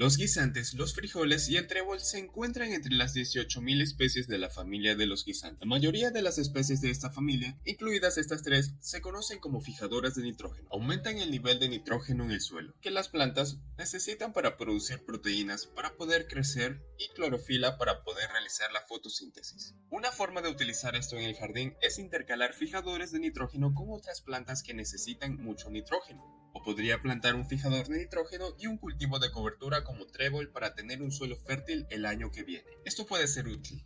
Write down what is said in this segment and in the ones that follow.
Los guisantes, los frijoles y el trébol se encuentran entre las 18.000 especies de la familia de los guisantes. La mayoría de las especies de esta familia, incluidas estas tres, se conocen como fijadoras de nitrógeno. Aumentan el nivel de nitrógeno en el suelo, que las plantas necesitan para producir proteínas para poder crecer y clorofila para poder realizar la fotosíntesis. Una forma de utilizar esto en el jardín es intercalar fijadores de nitrógeno con otras plantas que necesitan mucho nitrógeno. O podría plantar un fijador de nitrógeno y un cultivo de cobertura como trébol para tener un suelo fértil el año que viene. Esto puede ser útil,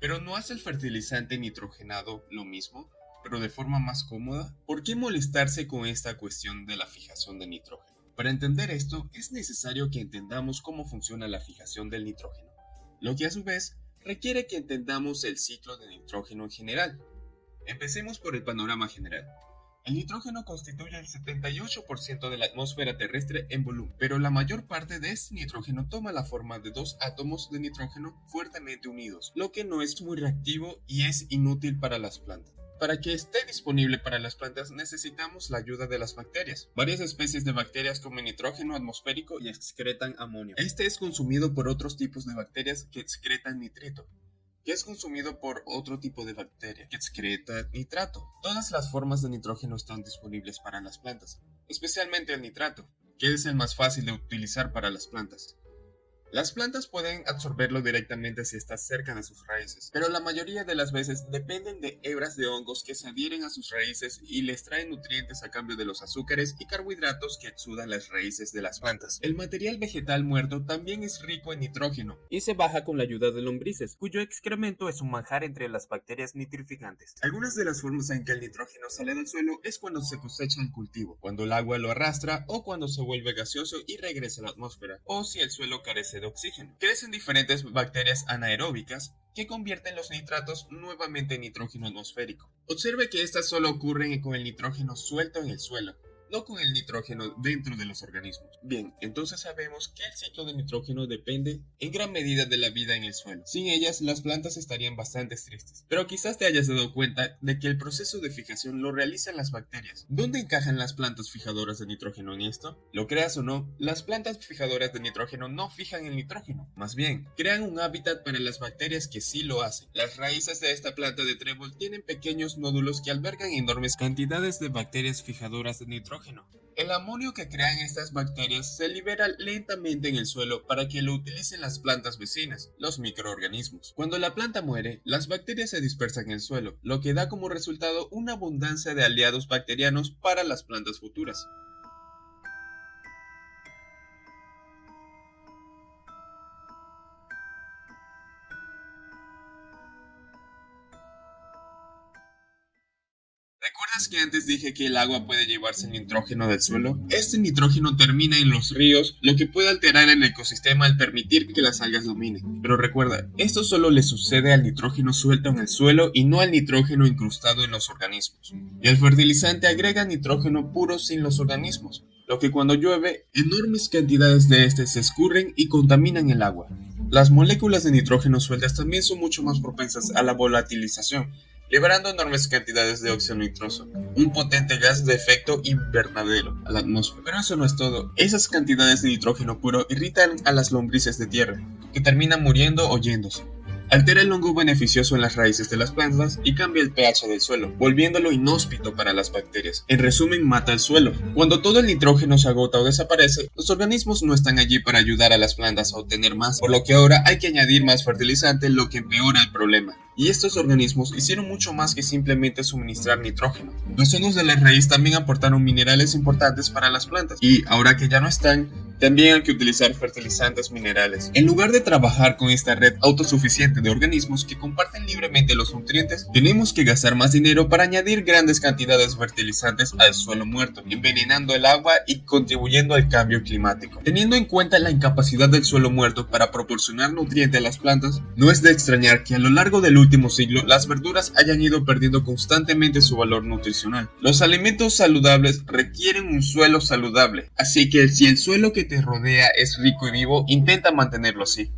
pero ¿no hace el fertilizante nitrogenado lo mismo, pero de forma más cómoda? ¿Por qué molestarse con esta cuestión de la fijación de nitrógeno? Para entender esto, es necesario que entendamos cómo funciona la fijación del nitrógeno, lo que a su vez requiere que entendamos el ciclo de nitrógeno en general. Empecemos por el panorama general. El nitrógeno constituye el 78% de la atmósfera terrestre en volumen, pero la mayor parte de este nitrógeno toma la forma de dos átomos de nitrógeno fuertemente unidos, lo que no es muy reactivo y es inútil para las plantas. Para que esté disponible para las plantas necesitamos la ayuda de las bacterias. Varias especies de bacterias toman nitrógeno atmosférico y excretan amonio. Este es consumido por otros tipos de bacterias que excretan nitrito, que es consumido por otro tipo de bacteria que excreta nitrato. Todas las formas de nitrógeno están disponibles para las plantas, especialmente el nitrato, que es el más fácil de utilizar para las plantas. Las plantas pueden absorberlo directamente si está cerca de sus raíces, pero la mayoría de las veces dependen de hebras de hongos que se adhieren a sus raíces y les traen nutrientes a cambio de los azúcares y carbohidratos que exudan las raíces de las plantas. El material vegetal muerto también es rico en nitrógeno y se baja con la ayuda de lombrices, cuyo excremento es un manjar entre las bacterias nitrificantes. Algunas de las formas en que el nitrógeno sale del suelo es cuando se cosecha el cultivo, cuando el agua lo arrastra o cuando se vuelve gaseoso y regresa a la atmósfera, o si el suelo carece de oxígeno. Crecen diferentes bacterias anaeróbicas que convierten los nitratos nuevamente en nitrógeno atmosférico. Observe que estas solo ocurren con el nitrógeno suelto en el suelo, no con el nitrógeno dentro de los organismos. Bien, entonces sabemos que el ciclo de nitrógeno depende en gran medida de la vida en el suelo. Sin ellas, las plantas estarían bastante tristes. Pero quizás te hayas dado cuenta de que el proceso de fijación lo realizan las bacterias. ¿Dónde encajan las plantas fijadoras de nitrógeno en esto? Lo creas o no, las plantas fijadoras de nitrógeno no fijan el nitrógeno. Más bien, crean un hábitat para las bacterias que sí lo hacen. Las raíces de esta planta de trébol tienen pequeños nódulos que albergan enormes cantidades de bacterias fijadoras de nitrógeno. El amonio que crean estas bacterias se libera lentamente en el suelo para que lo utilicen las plantas vecinas, los microorganismos. Cuando la planta muere, las bacterias se dispersan en el suelo, lo que da como resultado una abundancia de aliados bacterianos para las plantas futuras. ¿Recuerdas que antes dije que el agua puede llevarse el nitrógeno del suelo? Este nitrógeno termina en los ríos, lo que puede alterar el ecosistema al permitir que las algas dominen. Pero recuerda, esto solo le sucede al nitrógeno suelto en el suelo y no al nitrógeno incrustado en los organismos. Y el fertilizante agrega nitrógeno puro sin los organismos, lo que cuando llueve, enormes cantidades de este se escurren y contaminan el agua. Las moléculas de nitrógeno sueltas también son mucho más propensas a la volatilización, liberando enormes cantidades de óxido nitroso, un potente gas de efecto invernadero, a la atmósfera. Pero eso no es todo. Esas cantidades de nitrógeno puro irritan a las lombrices de tierra, que terminan muriendo o yéndose. Altera el hongo beneficioso en las raíces de las plantas y cambia el pH del suelo, volviéndolo inhóspito para las bacterias. En resumen, mata el suelo. Cuando todo el nitrógeno se agota o desaparece, los organismos no están allí para ayudar a las plantas a obtener más, por lo que ahora hay que añadir más fertilizante, lo que empeora el problema. Y estos organismos hicieron mucho más que simplemente suministrar nitrógeno. Los hongos de la raíz también aportaron minerales importantes para las plantas, y ahora que ya no están, también hay que utilizar fertilizantes minerales. En lugar de trabajar con esta red autosuficiente de organismos que comparten libremente los nutrientes, tenemos que gastar más dinero para añadir grandes cantidades de fertilizantes al suelo muerto, envenenando el agua y contribuyendo al cambio climático. Teniendo en cuenta la incapacidad del suelo muerto para proporcionar nutrientes a las plantas, no es de extrañar que a lo largo del último siglo las verduras hayan ido perdiendo constantemente su valor nutricional. Los alimentos saludables requieren un suelo saludable, así que si el suelo que te rodea es rico y vivo, intenta mantenerlo así.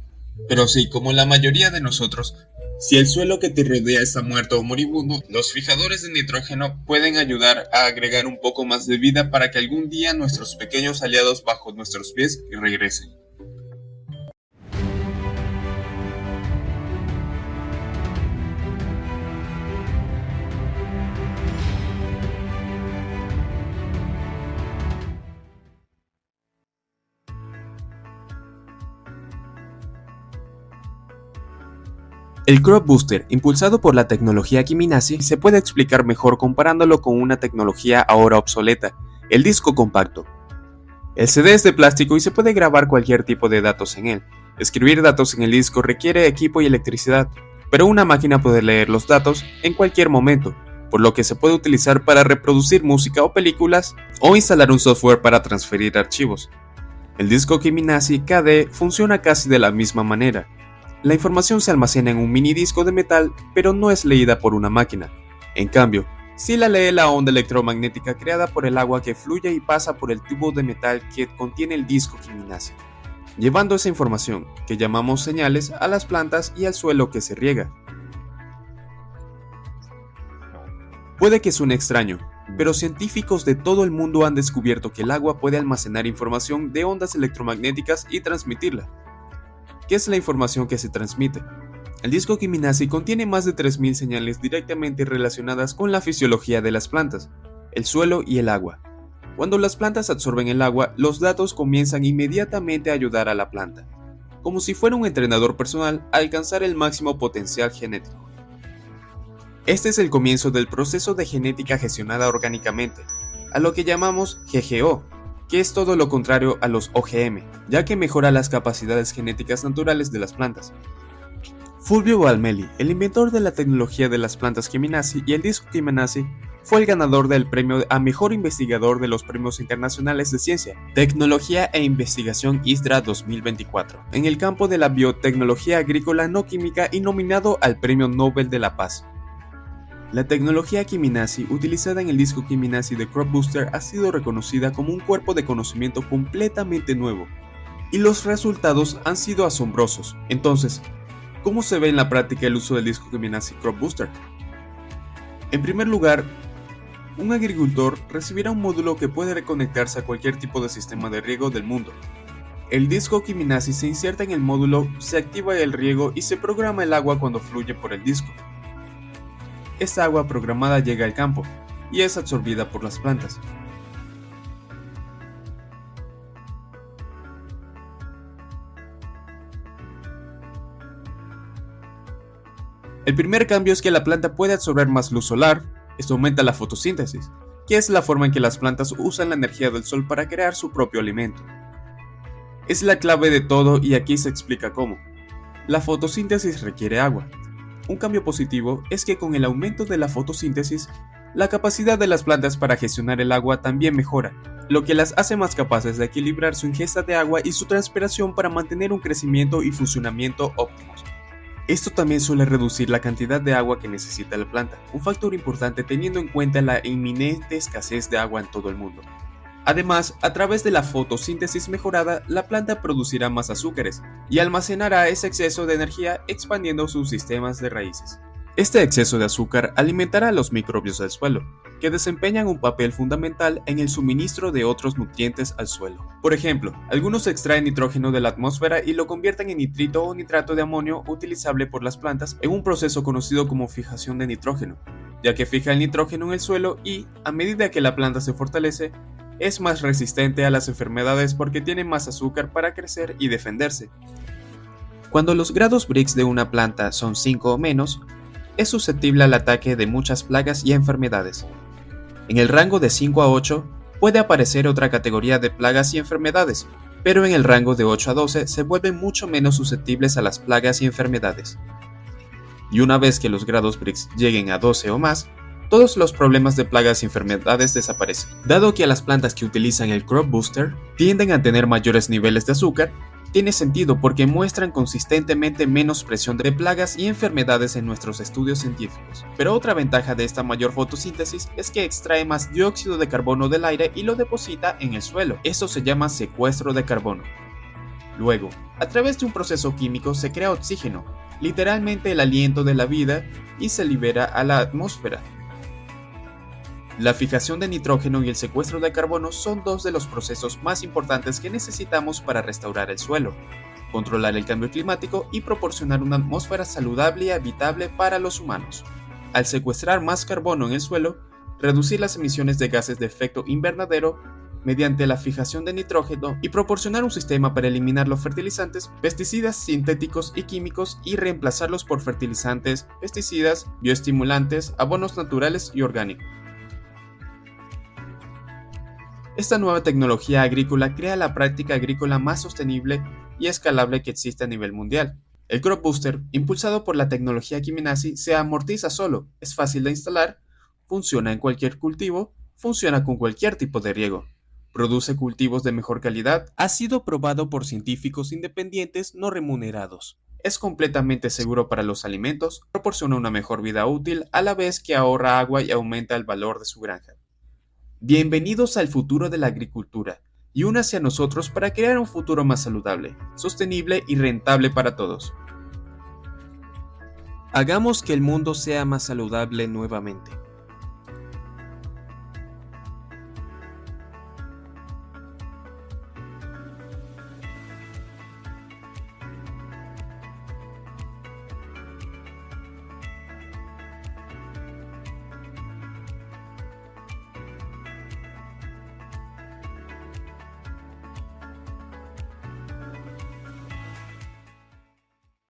Pero sí, como la mayoría de nosotros, si el suelo que te rodea está muerto o moribundo, los fijadores de nitrógeno pueden ayudar a agregar un poco más de vida para que algún día nuestros pequeños aliados bajo nuestros pies regresen. El Crop Booster, impulsado por la tecnología Kiminasi, se puede explicar mejor comparándolo con una tecnología ahora obsoleta, el disco compacto. El CD es de plástico y se puede grabar cualquier tipo de datos en él. Escribir datos en el disco requiere equipo y electricidad, pero una máquina puede leer los datos en cualquier momento, por lo que se puede utilizar para reproducir música o películas o instalar un software para transferir archivos. El disco Kiminasi KD funciona casi de la misma manera. La información se almacena en un mini disco de metal, pero no es leída por una máquina. En cambio, sí la lee la onda electromagnética creada por el agua que fluye y pasa por el tubo de metal que contiene el disco Kiminasi, llevando esa información, que llamamos señales, a las plantas y al suelo que se riega. Puede que suene extraño, pero científicos de todo el mundo han descubierto que el agua puede almacenar información de ondas electromagnéticas y transmitirla. ¿Qué es la información que se transmite? El disco Kiminasi contiene más de 3000 señales directamente relacionadas con la fisiología de las plantas, el suelo y el agua. Cuando las plantas absorben el agua, los datos comienzan inmediatamente a ayudar a la planta, como si fuera un entrenador personal, a alcanzar el máximo potencial genético. Este es el comienzo del proceso de genética gestionada orgánicamente, a lo que llamamos GGO, que es todo lo contrario a los OGM, ya que mejora las capacidades genéticas naturales de las plantas. Fulvio Valmelli, el inventor de la tecnología de las plantas Kiminasi y el disco Kiminasi, fue el ganador del premio a Mejor Investigador de los Premios Internacionales de Ciencia, Tecnología e Investigación ISDRA 2024, en el campo de la biotecnología agrícola no química y nominado al Premio Nobel de la Paz. La tecnología Kiminasi utilizada en el disco Kiminasi de Crop Booster ha sido reconocida como un cuerpo de conocimiento completamente nuevo, y los resultados han sido asombrosos. Entonces, ¿cómo se ve en la práctica el uso del disco Kiminasi Crop Booster? En primer lugar, un agricultor recibirá un módulo que puede reconectarse a cualquier tipo de sistema de riego del mundo. El disco Kiminasi se inserta en el módulo, se activa el riego y se programa el agua cuando fluye por el disco. Esta agua programada llega al campo y es absorbida por las plantas. El primer cambio es que la planta puede absorber más luz solar. Esto aumenta la fotosíntesis, que es la forma en que las plantas usan la energía del sol para crear su propio alimento. Es la clave de todo y aquí se explica cómo. La fotosíntesis requiere agua. Un cambio positivo es que con el aumento de la fotosíntesis, la capacidad de las plantas para gestionar el agua también mejora, lo que las hace más capaces de equilibrar su ingesta de agua y su transpiración para mantener un crecimiento y funcionamiento óptimos. Esto también suele reducir la cantidad de agua que necesita la planta, un factor importante teniendo en cuenta la inminente escasez de agua en todo el mundo. Además, a través de la fotosíntesis mejorada, la planta producirá más azúcares y almacenará ese exceso de energía expandiendo sus sistemas de raíces. Este exceso de azúcar alimentará a los microbios del suelo, que desempeñan un papel fundamental en el suministro de otros nutrientes al suelo. Por ejemplo, algunos extraen nitrógeno de la atmósfera y lo convierten en nitrito o nitrato de amonio utilizable por las plantas en un proceso conocido como fijación de nitrógeno, ya que fija el nitrógeno en el suelo y, a medida que la planta se fortalece, es más resistente a las enfermedades porque tiene más azúcar para crecer y defenderse. Cuando los grados Brix de una planta son 5 o menos, es susceptible al ataque de muchas plagas y enfermedades. En el rango de 5 a 8 puede aparecer otra categoría de plagas y enfermedades, pero en el rango de 8 a 12 se vuelven mucho menos susceptibles a las plagas y enfermedades. Y una vez que los grados Brix lleguen a 12 o más, todos los problemas de plagas y enfermedades desaparecen. Dado que a las plantas que utilizan el Crop Booster tienden a tener mayores niveles de azúcar, tiene sentido porque muestran consistentemente menos presión de plagas y enfermedades en nuestros estudios científicos. Pero otra ventaja de esta mayor fotosíntesis es que extrae más dióxido de carbono del aire y lo deposita en el suelo. Esto se llama secuestro de carbono. Luego, a través de un proceso químico se crea oxígeno, literalmente el aliento de la vida, y se libera a la atmósfera. La fijación de nitrógeno y el secuestro de carbono son dos de los procesos más importantes que necesitamos para restaurar el suelo, controlar el cambio climático y proporcionar una atmósfera saludable y habitable para los humanos. Al secuestrar más carbono en el suelo, reducir las emisiones de gases de efecto invernadero, mediante la fijación de nitrógeno y proporcionar un sistema para eliminar los fertilizantes, pesticidas sintéticos y químicos y reemplazarlos por fertilizantes, pesticidas, bioestimulantes, abonos naturales y orgánicos. Esta nueva tecnología agrícola crea la práctica agrícola más sostenible y escalable que existe a nivel mundial. El Crop Booster, impulsado por la tecnología Kiminazi, se amortiza solo, es fácil de instalar, funciona en cualquier cultivo, funciona con cualquier tipo de riego, produce cultivos de mejor calidad, ha sido probado por científicos independientes no remunerados. Es completamente seguro para los alimentos, proporciona una mejor vida útil a la vez que ahorra agua y aumenta el valor de su granja. Bienvenidos al futuro de la agricultura y únase a nosotros para crear un futuro más saludable, sostenible y rentable para todos. Hagamos que el mundo sea más saludable nuevamente.